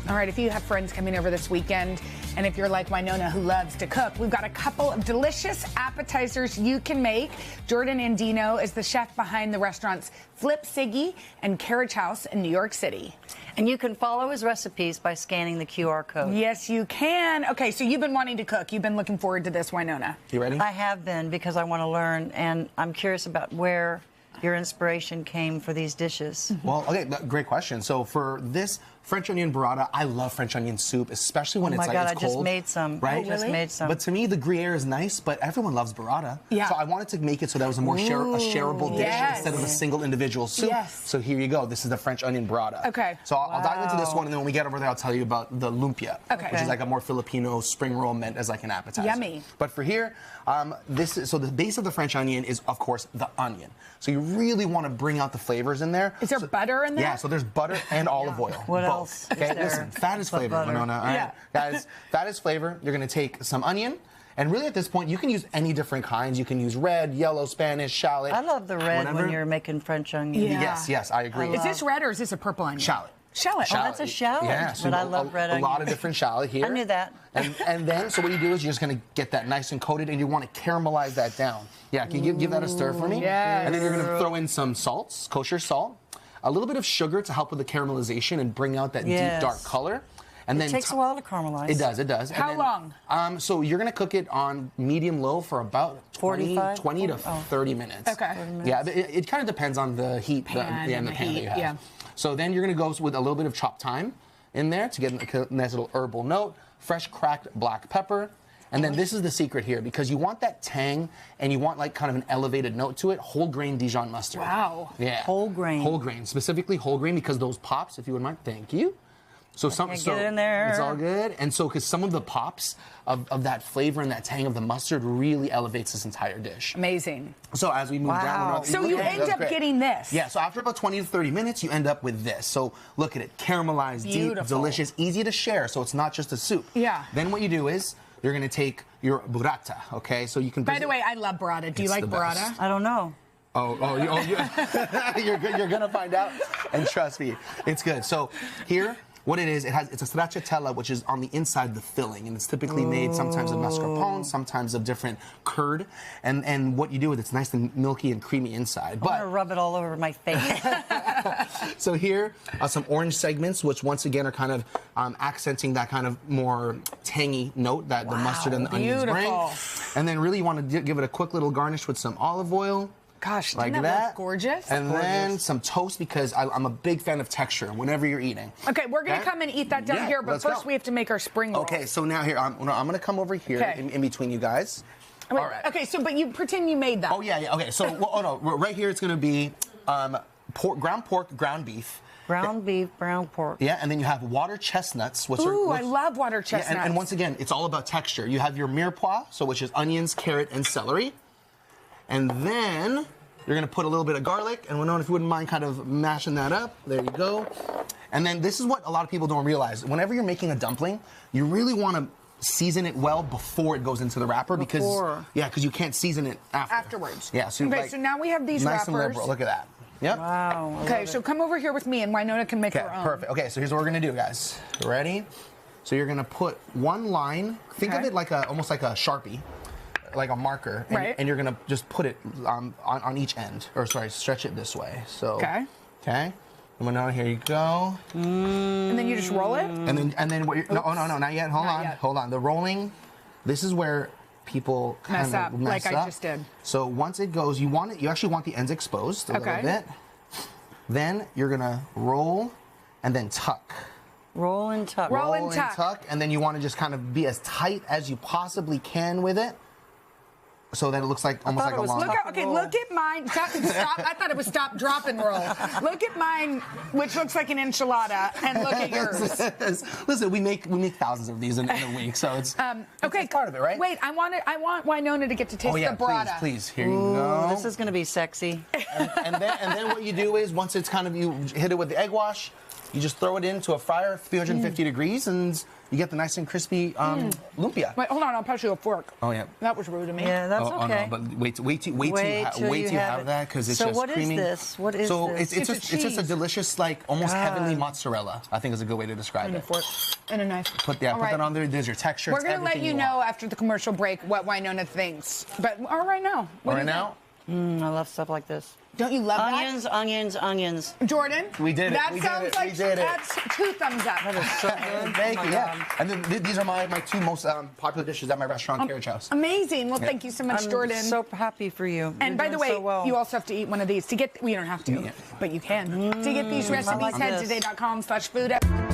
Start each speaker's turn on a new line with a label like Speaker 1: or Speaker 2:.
Speaker 1: All right, if you have friends coming over this weekend, and if you're like Winona who loves to cook, we've got a couple of delicious appetizers you can make. Jordan Andino is the chef behind the restaurants Flip Siggy and Carriage House in New York City.
Speaker 2: And you can follow his recipes by scanning the QR code.
Speaker 1: Yes, you can. Okay, so you've been wanting to cook. You've been looking forward to this, Winona.
Speaker 3: You ready?
Speaker 2: I have been, because I want to learn, and I'm curious about where your inspiration came for these dishes.
Speaker 3: Well, okay, great question. So for this French onion burrata, I love French onion soup, especially when it's like it's cold.
Speaker 2: I just made some.
Speaker 3: Right?
Speaker 2: I just made some.
Speaker 3: But to me, the Gruyere is nice, but everyone loves burrata.
Speaker 1: Yeah.
Speaker 3: So I wanted to make it so that was a more shareable dish instead of a single individual soup.
Speaker 1: Yes.
Speaker 3: So here you go. This is the French onion burrata.
Speaker 1: Okay.
Speaker 3: So I'll dive into this one, and then when we get over there, I'll tell you about the lumpia, which is like a more Filipino spring roll meant as like an appetizer.
Speaker 1: Yummy.
Speaker 3: But for here, so the base of the French onion is, of course, the onion. So you really want to bring out the flavors in there.
Speaker 1: Is there butter in there?
Speaker 3: Yeah, so there's butter and olive oil.
Speaker 2: What
Speaker 3: both.
Speaker 2: else?
Speaker 3: Okay, listen, fat is flavor, Winona. All right? Guys, fat is flavor. You're going to take some onion. And really, at this point, you can use any different kinds. You can use red, yellow, Spanish, shallot.
Speaker 2: I love the red when you're making French onion.
Speaker 1: Yeah.
Speaker 3: Yes, I agree.
Speaker 1: Is this red or is this a purple onion?
Speaker 3: Shallot.
Speaker 1: Shallot.
Speaker 2: Oh, that's a shallot.
Speaker 3: Yeah, so
Speaker 2: but I love red onion.
Speaker 3: A lot of different shallot here.
Speaker 2: I knew that.
Speaker 3: And then, so what you do is you're just going to get that nice and coated, and you want to caramelize that down. Yeah, can you give that a stir for me?
Speaker 1: Yes.
Speaker 3: And then you're going to throw in some salts, kosher salt, a little bit of sugar to help with the caramelization and bring out that deep, dark color. And
Speaker 2: it takes a while to caramelize.
Speaker 3: It does.
Speaker 1: How long?
Speaker 3: So you're going to cook it on medium-low for about 20 to 30 minutes.
Speaker 1: Okay.
Speaker 2: 30 minutes.
Speaker 3: Yeah, it kind of depends on the heat, the pan that you have.
Speaker 1: Yeah.
Speaker 3: So then you're going to go with a little bit of chopped thyme in there to get a nice little herbal note, fresh cracked black pepper. And then this is the secret here, because you want that tang and you want like kind of an elevated note to it, whole grain Dijon mustard.
Speaker 1: Wow.
Speaker 3: Yeah.
Speaker 2: Whole grain.
Speaker 3: Whole grain, specifically whole grain, because those pops, if you wouldn't mind, thank you. So
Speaker 2: get in there.
Speaker 3: It's all good. And so, because some of the pops of that flavor and that tang of the mustard really elevates this entire dish.
Speaker 1: Amazing.
Speaker 3: So as we move down,
Speaker 1: so you end up getting this.
Speaker 3: Yeah. So after about 20 to 30 minutes, you end up with this. So look at it, caramelized, deep, delicious, easy to share. So it's not just a soup.
Speaker 1: Yeah.
Speaker 3: Then what you do is you're going to take your burrata. Okay. So you can.
Speaker 1: By the way, I love burrata. Do you like burrata?
Speaker 2: I don't know.
Speaker 3: You're gonna find out, and trust me, it's good. So here. What it is, it's a stracciatella, which is on the inside the filling, and it's typically made sometimes of mascarpone, sometimes of different curd, and what you do is it's nice and milky and creamy inside.
Speaker 2: I'm gonna rub it all over my face.
Speaker 3: So here are some orange segments, which once again are kind of accenting that kind of more tangy note that the mustard and the onions bring. And then really you want to give it a quick little garnish with some olive oil.
Speaker 1: Gosh,
Speaker 3: like
Speaker 1: doesn't that look gorgeous?
Speaker 3: And then some toast, because I'm a big fan of texture whenever you're eating.
Speaker 1: Okay, we're going to come and eat that down here, but first we have to make our spring roll.
Speaker 3: Okay, so now here, I'm going to come over here in between you guys.
Speaker 1: Wait, all right. Okay, so but you pretend you made that.
Speaker 3: Oh, yeah. Okay, so, right here it's going to be ground pork, ground beef.
Speaker 2: Ground beef, ground pork.
Speaker 3: Yeah, and then you have water chestnuts.
Speaker 1: I love water chestnuts.
Speaker 3: Yeah, and once again, it's all about texture. You have your mirepoix, which is onions, carrot, and celery. And then you're going to put a little bit of garlic, and Winona, if you wouldn't mind kind of mashing that up. There you go. And then this is what a lot of people don't realize. Whenever you're making a dumpling, you really want to season it well before it goes into the wrapper, because you can't season it afterwards. Yeah. So
Speaker 1: so now we have these
Speaker 3: nice
Speaker 1: wrappers.
Speaker 3: And liberal. Look at that. Yep.
Speaker 2: Wow.
Speaker 1: Okay, so come over here with me, and Winona can make her own.
Speaker 3: Perfect. Okay, so here's what we're going to do, guys. Ready? So you're going to put one line. Think of it like almost like a Sharpie. Like a marker, and you're gonna just put it on each end, or sorry, stretch it this way. So okay, and now here you go.
Speaker 1: And then you just roll it.
Speaker 3: And then what? No, not yet. Hold on. The rolling. This is where people
Speaker 1: mess up, like I just did.
Speaker 3: So once it goes, you actually want the ends exposed a little bit. Then you're gonna roll, and then tuck.
Speaker 2: Roll and tuck.
Speaker 1: Roll and tuck.
Speaker 3: And then you want to just kind of be as tight as you possibly can with it, so that it looks like almost like a long.
Speaker 1: Look at mine. Stop. I thought it was stop, drop, and roll. Look at mine, which looks like an enchilada, and look at yours.
Speaker 3: Listen, we make thousands of these in a week, so it's it's part of it, right?
Speaker 1: Wait, I want Winona to get to taste the burrata.
Speaker 3: Please, here you go.
Speaker 2: This is going to be sexy.
Speaker 3: And then what you do is once it's kind of you hit it with the egg wash. You just throw it into a fryer, 350 degrees, and you get the nice and crispy lumpia.
Speaker 1: Wait, hold on. I'll pass you a fork.
Speaker 3: Oh yeah.
Speaker 1: That was rude of me.
Speaker 2: Yeah, that's
Speaker 3: Oh,
Speaker 2: okay.
Speaker 3: no, but wait till you
Speaker 2: have
Speaker 3: have that because it's
Speaker 2: so
Speaker 3: just
Speaker 2: what
Speaker 3: creamy.
Speaker 2: is this? What is
Speaker 3: so
Speaker 2: this?
Speaker 3: it's just a
Speaker 1: cheese.
Speaker 3: delicious, like almost heavenly mozzarella. I think is a good way to describe
Speaker 1: And a
Speaker 3: it.
Speaker 1: fork and a knife.
Speaker 3: Put
Speaker 1: All right.
Speaker 3: that on there. There's your texture.
Speaker 1: We're
Speaker 3: it's
Speaker 1: gonna let
Speaker 3: everything
Speaker 1: you
Speaker 3: want.
Speaker 1: know after the commercial break what Winona thinks. But all right now. What do
Speaker 3: Right
Speaker 1: you
Speaker 3: now.
Speaker 2: I love stuff like this.
Speaker 1: think? Don't you love
Speaker 2: Onions, onions, onions.
Speaker 1: that? Jordan?
Speaker 3: We did it.
Speaker 1: That
Speaker 3: We did
Speaker 1: sounds
Speaker 3: it.
Speaker 1: like
Speaker 3: We did it.
Speaker 1: that's 2 thumbs up.
Speaker 2: That is so good.
Speaker 3: Thank
Speaker 2: Oh
Speaker 3: you.
Speaker 2: my
Speaker 3: Yeah.
Speaker 2: God.
Speaker 3: And then these are my 2 most popular dishes at my restaurant, Carriage House.
Speaker 1: Amazing. Well, thank you so much,
Speaker 2: I'm
Speaker 1: Jordan.
Speaker 2: so happy for you.
Speaker 1: And
Speaker 2: You're
Speaker 1: by the
Speaker 2: doing
Speaker 1: way,
Speaker 2: so well.
Speaker 1: you also have to eat one of these to get. Well, you don't have to, but you can. To get these recipes,
Speaker 2: like
Speaker 1: head
Speaker 2: this.
Speaker 1: to today.com/food.